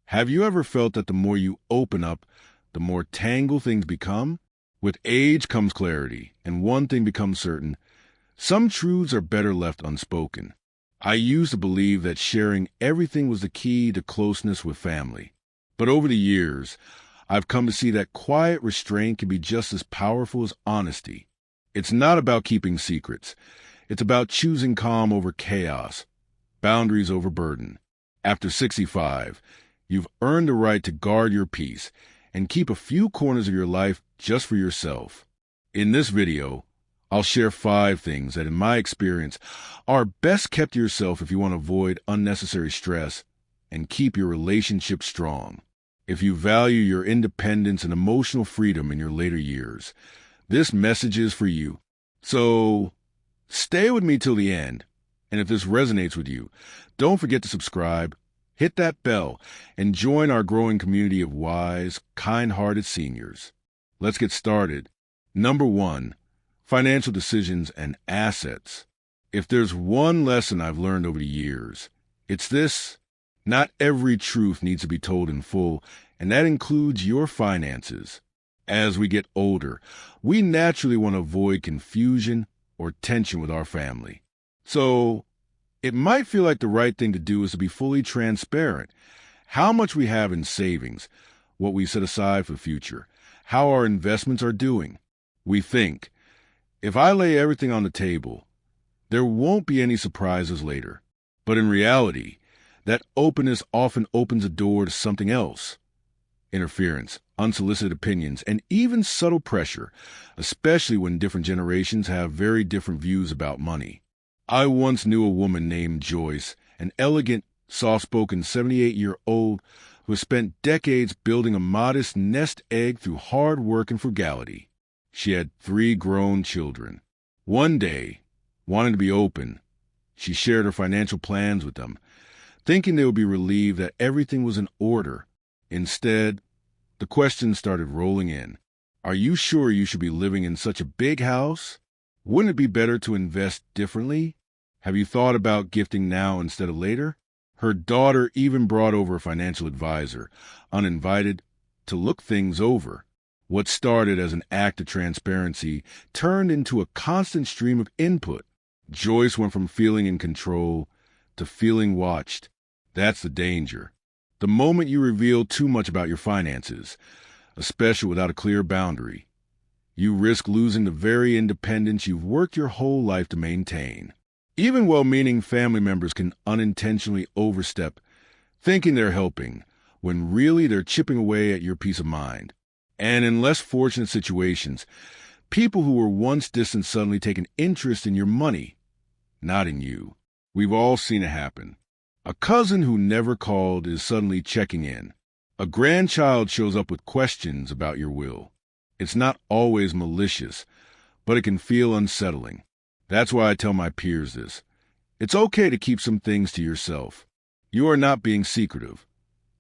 Have you ever felt that the more you open up, the more tangled things become? With age comes clarity, and one thing becomes certain: some truths are better left unspoken. I used to believe that sharing everything was the key to closeness with family. But over the years, I've come to see that quiet restraint can be just as powerful as honesty. It's not about keeping secrets. It's about choosing calm over chaos, boundaries over burden. After 65, you've earned the right to guard your peace and keep a few corners of your life just for yourself. In this video, I'll share 5 things that, in my experience, are best kept to yourself if you want to avoid unnecessary stress and keep your relationship strong. If you value your independence and emotional freedom in your later years, this message is for you. So, stay with me till the end. And if this resonates with you, don't forget to subscribe, hit that bell, and join our growing community of wise, kind-hearted seniors. Let's get started. Number 1, financial decisions and assets. If there's one lesson I've learned over the years, it's this: not every truth needs to be told in full, and that includes your finances. As we get older, we naturally want to avoid confusion or tension with our family. So, it might feel like the right thing to do is to be fully transparent. How much we have in savings, what we set aside for the future, how our investments are doing. We think, if I lay everything on the table, there won't be any surprises later. But in reality, that openness often opens a door to something else: interference, unsolicited opinions, and even subtle pressure, especially when different generations have very different views about money. I once knew a woman named Joyce, an elegant, soft-spoken 78-year-old who had spent decades building a modest nest egg through hard work and frugality. She had 3 grown children. One day, wanting to be open, she shared her financial plans with them, thinking they would be relieved that everything was in order. Instead, the questions started rolling in. Are you sure you should be living in such a big house? Wouldn't it be better to invest differently? Have you thought about gifting now instead of later? Her daughter even brought over a financial advisor, uninvited, to look things over. What started as an act of transparency turned into a constant stream of input. Joyce went from feeling in control to feeling watched. That's the danger. The moment you reveal too much about your finances, especially without a clear boundary, you risk losing the very independence you've worked your whole life to maintain. Even well-meaning family members can unintentionally overstep, thinking they're helping, when really they're chipping away at your peace of mind. And in less fortunate situations, people who were once distant suddenly take an interest in your money, not in you. We've all seen it happen. A cousin who never called is suddenly checking in. A grandchild shows up with questions about your will. It's not always malicious, but it can feel unsettling. That's why I tell my peers this. It's okay to keep some things to yourself. You are not being secretive.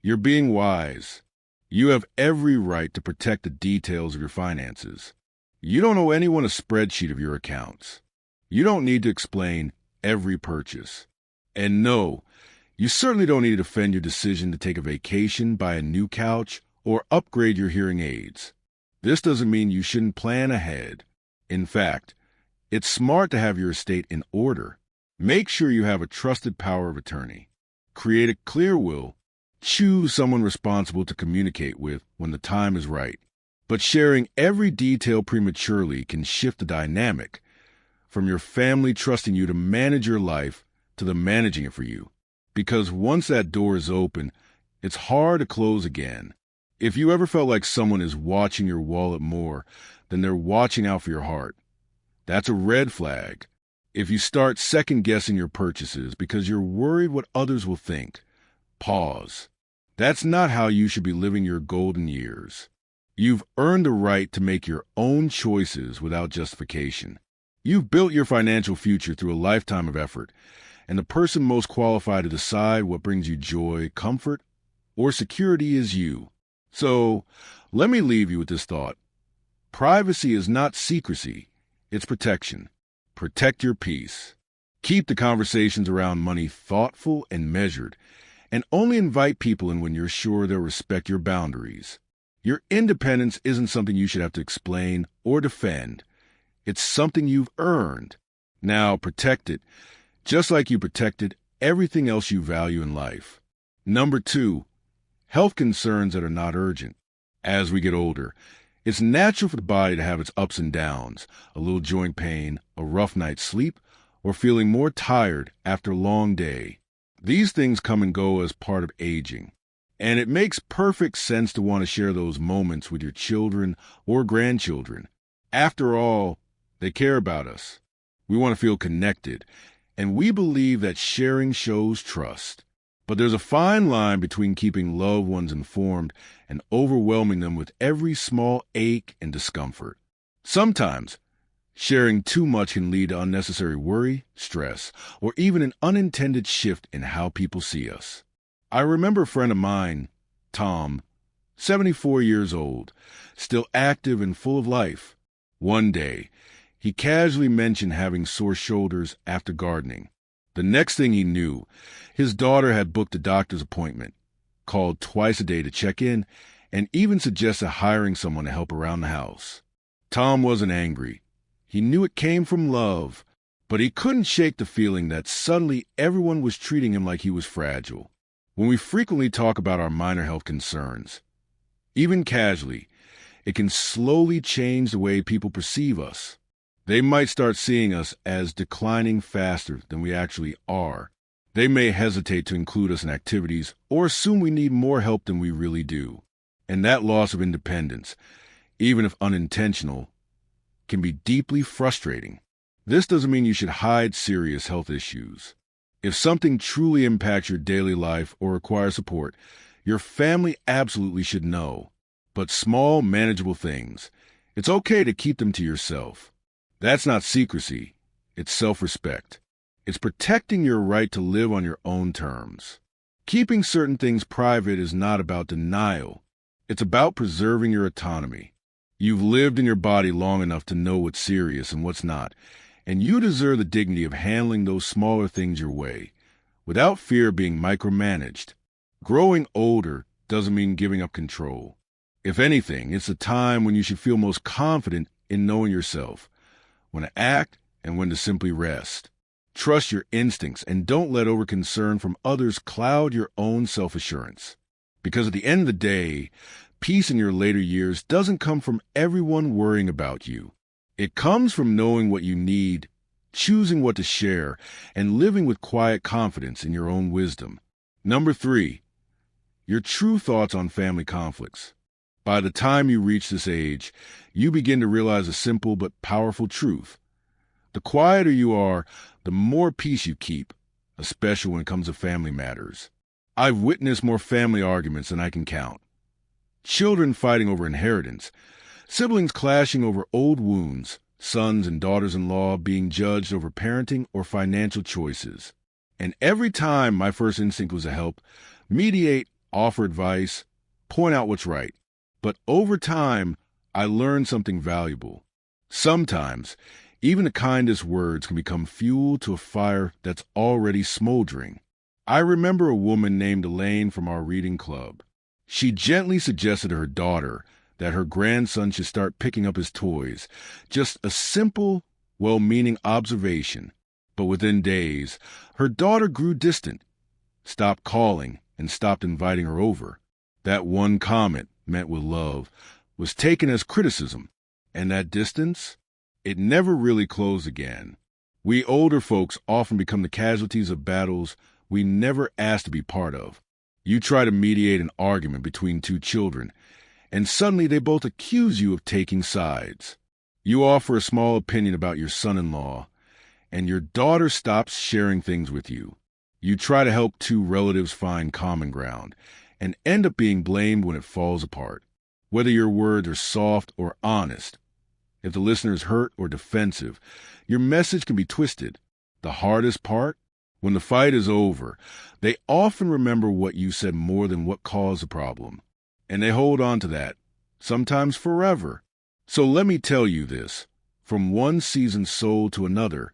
You're being wise. You have every right to protect the details of your finances. You don't owe anyone a spreadsheet of your accounts. You don't need to explain every purchase. And no, you certainly don't need to defend your decision to take a vacation, buy a new couch, or upgrade your hearing aids. This doesn't mean you shouldn't plan ahead. In fact, it's smart to have your estate in order. Make sure you have a trusted power of attorney. Create a clear will. Choose someone responsible to communicate with when the time is right. But sharing every detail prematurely can shift the dynamic from your family trusting you to manage your life to them managing it for you. Because once that door is open, it's hard to close again. If you ever felt like someone is watching your wallet more than they're watching out for your heart, that's a red flag. If you start second-guessing your purchases because you're worried what others will think, pause. That's not how you should be living your golden years. You've earned the right to make your own choices without justification. You've built your financial future through a lifetime of effort, and the person most qualified to decide what brings you joy, comfort, or security is you. So, let me leave you with this thought. Privacy is not secrecy, it's protection. Protect your peace. Keep the conversations around money thoughtful and measured, And only invite people in when you're sure they'll respect your boundaries. Your independence isn't something you should have to explain or defend. It's something you've earned. Now protect it, just like you protected everything else you value in life. Number 2, health concerns that are not urgent. As we get older, it's natural for the body to have its ups and downs, a little joint pain, a rough night's sleep, or feeling more tired after a long day. These things come and go as part of aging, and it makes perfect sense to want to share those moments with your children or grandchildren. After all, they care about us. We want to feel connected, and we believe that sharing shows trust. But there's a fine line between keeping loved ones informed and overwhelming them with every small ache and discomfort. Sometimes, sharing too much can lead to unnecessary worry, stress, or even an unintended shift in how people see us. I remember a friend of mine, Tom, 74 years old, still active and full of life. One day, he casually mentioned having sore shoulders after gardening. The next thing he knew, his daughter had booked a doctor's appointment, called twice a day to check in, and even suggested hiring someone to help around the house. Tom wasn't angry. He knew it came from love, but he couldn't shake the feeling that suddenly everyone was treating him like he was fragile. When we frequently talk about our minor health concerns, even casually, it can slowly change the way people perceive us. They might start seeing us as declining faster than we actually are. They may hesitate to include us in activities or assume we need more help than we really do. And that loss of independence, even if unintentional, can be deeply frustrating. This doesn't mean you should hide serious health issues. If something truly impacts your daily life or requires support, your family absolutely should know. But small, manageable things, it's okay to keep them to yourself. That's not secrecy. It's self-respect. It's protecting your right to live on your own terms. Keeping certain things private is not about denial. It's about preserving your autonomy. You've lived in your body long enough to know what's serious and what's not, and you deserve the dignity of handling those smaller things your way, without fear of being micromanaged. Growing older doesn't mean giving up control. If anything, it's a time when you should feel most confident in knowing yourself, when to act and when to simply rest. Trust your instincts and don't let over-concern from others cloud your own self-assurance. Because at the end of the day, peace in your later years doesn't come from everyone worrying about you. It comes from knowing what you need, choosing what to share, and living with quiet confidence in your own wisdom. Number 3, your true thoughts on family conflicts. By the time you reach this age, you begin to realize a simple but powerful truth. The quieter you are, the more peace you keep, especially when it comes to family matters. I've witnessed more family arguments than I can count. Children fighting over inheritance, siblings clashing over old wounds, sons and daughters-in-law being judged over parenting or financial choices. And every time my first instinct was to help, mediate, offer advice, point out what's right. But over time, I learned something valuable. Sometimes, even the kindest words can become fuel to a fire that's already smoldering. I remember a woman named Elaine from our reading club. She gently suggested to her daughter that her grandson should start picking up his toys. Just a simple, well-meaning observation. But within days, her daughter grew distant, stopped calling, and stopped inviting her over. That one comment, meant with love, was taken as criticism, and that distance, it never really closed again. We older folks often become the casualties of battles we never asked to be part of. You try to mediate an argument between two children, and suddenly they both accuse you of taking sides. You offer a small opinion about your son-in-law, and your daughter stops sharing things with you. You try to help two relatives find common ground, and end up being blamed when it falls apart. Whether your words are soft or honest, if the listener is hurt or defensive, your message can be twisted. The hardest part? When the fight is over, they often remember what you said more than what caused the problem. And they hold on to that, sometimes forever. So let me tell you this, from one seasoned soul to another,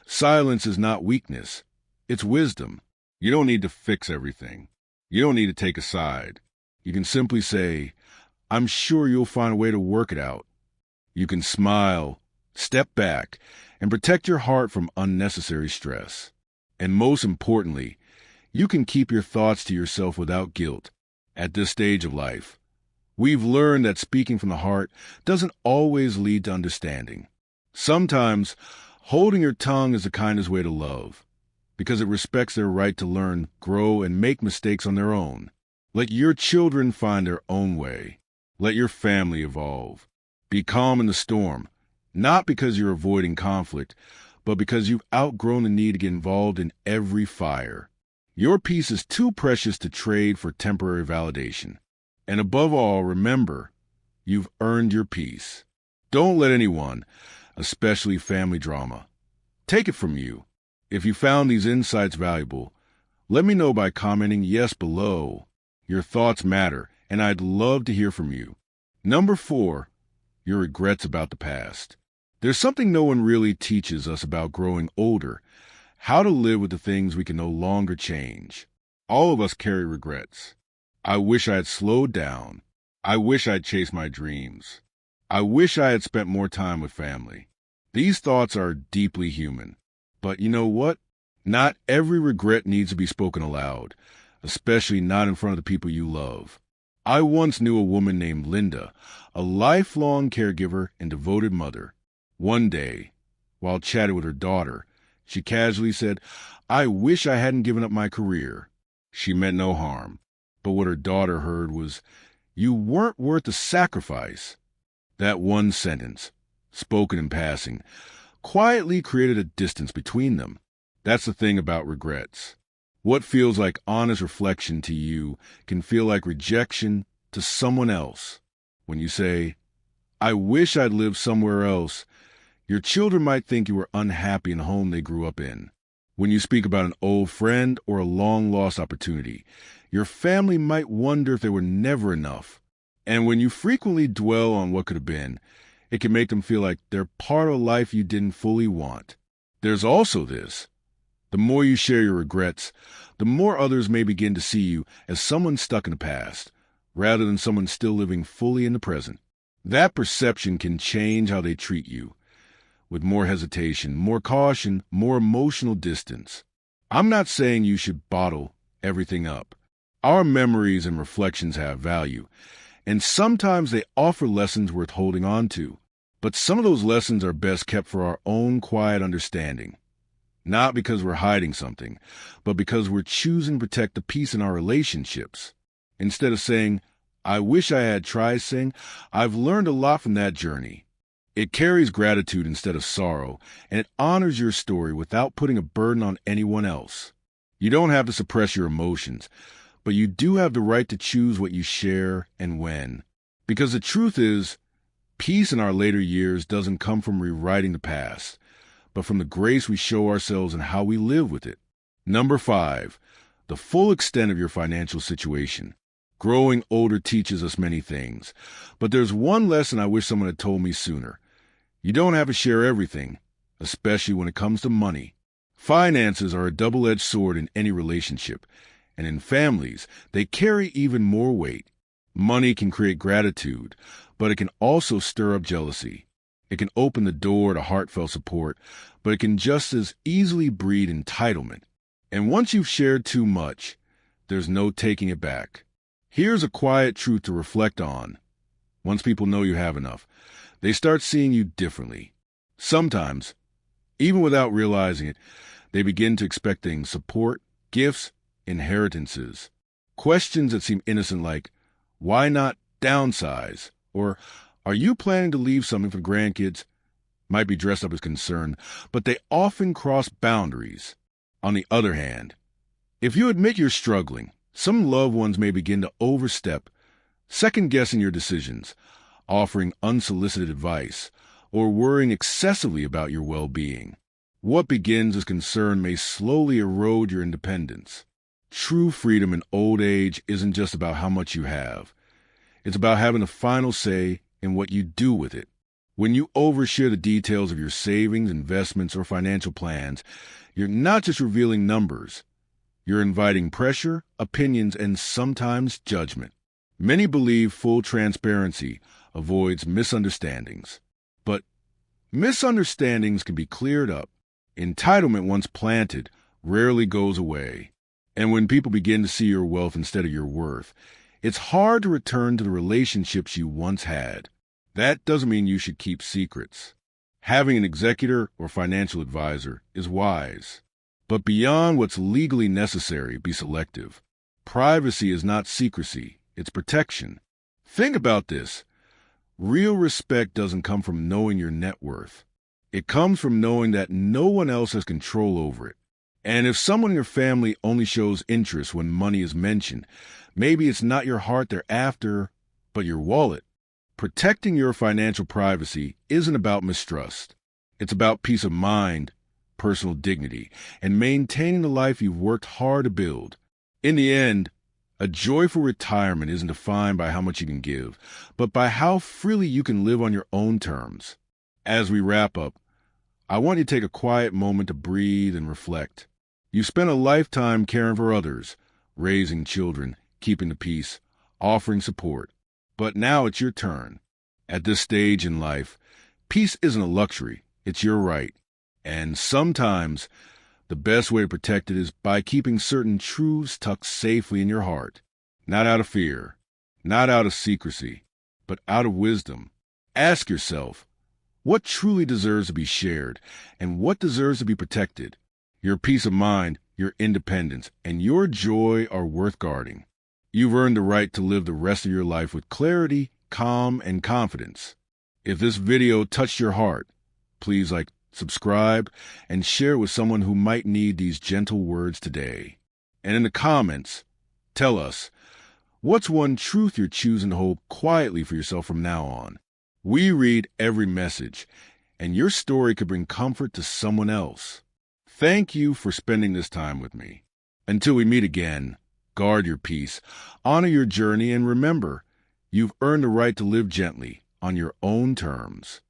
silence is not weakness, it's wisdom. You don't need to fix everything. You don't need to take a side. You can simply say, I'm sure you'll find a way to work it out. You can smile, step back, and protect your heart from unnecessary stress. And most importantly, you can keep your thoughts to yourself without guilt. At this stage of life, we've learned that speaking from the heart doesn't always lead to understanding. Sometimes, holding your tongue is the kindest way to love, because it respects their right to learn, grow, and make mistakes on their own. Let your children find their own way. Let your family evolve. Be calm in the storm, not because you're avoiding conflict, but because you've outgrown the need to get involved in every fire. Your peace is too precious to trade for temporary validation. And above all, remember, you've earned your peace. Don't let anyone, especially family drama, take it from you. If you found these insights valuable, let me know by commenting yes below. Your thoughts matter, and I'd love to hear from you. Number 4, your regrets about the past. There's something no one really teaches us about growing older, how to live with the things we can no longer change. All of us carry regrets. I wish I had slowed down. I wish I'd chased my dreams. I wish I had spent more time with family. These thoughts are deeply human. But you know what? Not every regret needs to be spoken aloud, especially not in front of the people you love. I once knew a woman named Linda, a lifelong caregiver and devoted mother. One day, while chatting with her daughter, she casually said, I wish I hadn't given up my career. She meant no harm, but what her daughter heard was, you weren't worth the sacrifice. That one sentence, spoken in passing, quietly created a distance between them. That's the thing about regrets. What feels like honest reflection to you can feel like rejection to someone else. When you say, I wish I'd lived somewhere else, your children might think you were unhappy in the home they grew up in. When you speak about an old friend or a long-lost opportunity, your family might wonder if they were never enough. And when you frequently dwell on what could have been, it can make them feel like they're part of a life you didn't fully want. There's also this. The more you share your regrets, the more others may begin to see you as someone stuck in the past, rather than someone still living fully in the present. That perception can change how they treat you, with more hesitation, more caution, more emotional distance. I'm not saying you should bottle everything up. Our memories and reflections have value, and sometimes they offer lessons worth holding on to. But some of those lessons are best kept for our own quiet understanding. Not because we're hiding something, but because we're choosing to protect the peace in our relationships. Instead of saying, I wish I had tried saying, I've learned a lot from that journey. It carries gratitude instead of sorrow, and it honors your story without putting a burden on anyone else. You don't have to suppress your emotions, but you do have the right to choose what you share and when. Because the truth is, peace in our later years doesn't come from rewriting the past, but from the grace we show ourselves and how we live with it. Number 5, the full extent of your financial situation. Growing older teaches us many things, but there's one lesson I wish someone had told me sooner. You don't have to share everything, especially when it comes to money. Finances are a double-edged sword in any relationship, and in families, they carry even more weight. Money can create gratitude, but it can also stir up jealousy. It can open the door to heartfelt support, but it can just as easily breed entitlement. And once you've shared too much, there's no taking it back. Here's a quiet truth to reflect on. Once people know you have enough, they start seeing you differently. Sometimes, even without realizing it, they begin to expect things: support, gifts, inheritances. Questions that seem innocent like, why not downsize? Or, are you planning to leave something for the grandkids? Might be dressed up as concern, but they often cross boundaries. On the other hand, if you admit you're struggling, some loved ones may begin to overstep, second-guessing your decisions, offering unsolicited advice, or worrying excessively about your well-being. What begins as concern may slowly erode your independence. True freedom in old age isn't just about how much you have. It's about having the final say in what you do with it. When you overshare the details of your savings, investments, or financial plans, you're not just revealing numbers. You're inviting pressure, opinions, and sometimes judgment. Many believe full transparency avoids misunderstandings. But misunderstandings can be cleared up. Entitlement, once planted, rarely goes away. And when people begin to see your wealth instead of your worth, it's hard to return to the relationships you once had. That doesn't mean you should keep secrets. Having an executor or financial advisor is wise. But beyond what's legally necessary, be selective. Privacy is not secrecy, it's protection. Think about this. Real respect doesn't come from knowing your net worth. It comes from knowing that no one else has control over it. And if someone in your family only shows interest when money is mentioned, maybe it's not your heart they're after, but your wallet. Protecting your financial privacy isn't about mistrust. It's about peace of mind, personal dignity, and maintaining the life you've worked hard to build. In the end, a joyful retirement isn't defined by how much you can give, but by how freely you can live on your own terms. As we wrap up, I want you to take a quiet moment to breathe and reflect. You spent a lifetime caring for others, raising children, keeping the peace, offering support. But now it's your turn. At this stage in life, peace isn't a luxury, it's your right. And sometimes, the best way to protect it is by keeping certain truths tucked safely in your heart. Not out of fear, not out of secrecy, but out of wisdom. Ask yourself, what truly deserves to be shared, and what deserves to be protected? Your peace of mind, your independence, and your joy are worth guarding. You've earned the right to live the rest of your life with clarity, calm, and confidence. If this video touched your heart, please subscribe, and share with someone who might need these gentle words today. And in the comments, tell us, what's one truth you're choosing to hold quietly for yourself from now on? We read every message, and your story could bring comfort to someone else. Thank you for spending this time with me. Until we meet again, guard your peace, honor your journey, and remember, you've earned the right to live gently on your own terms.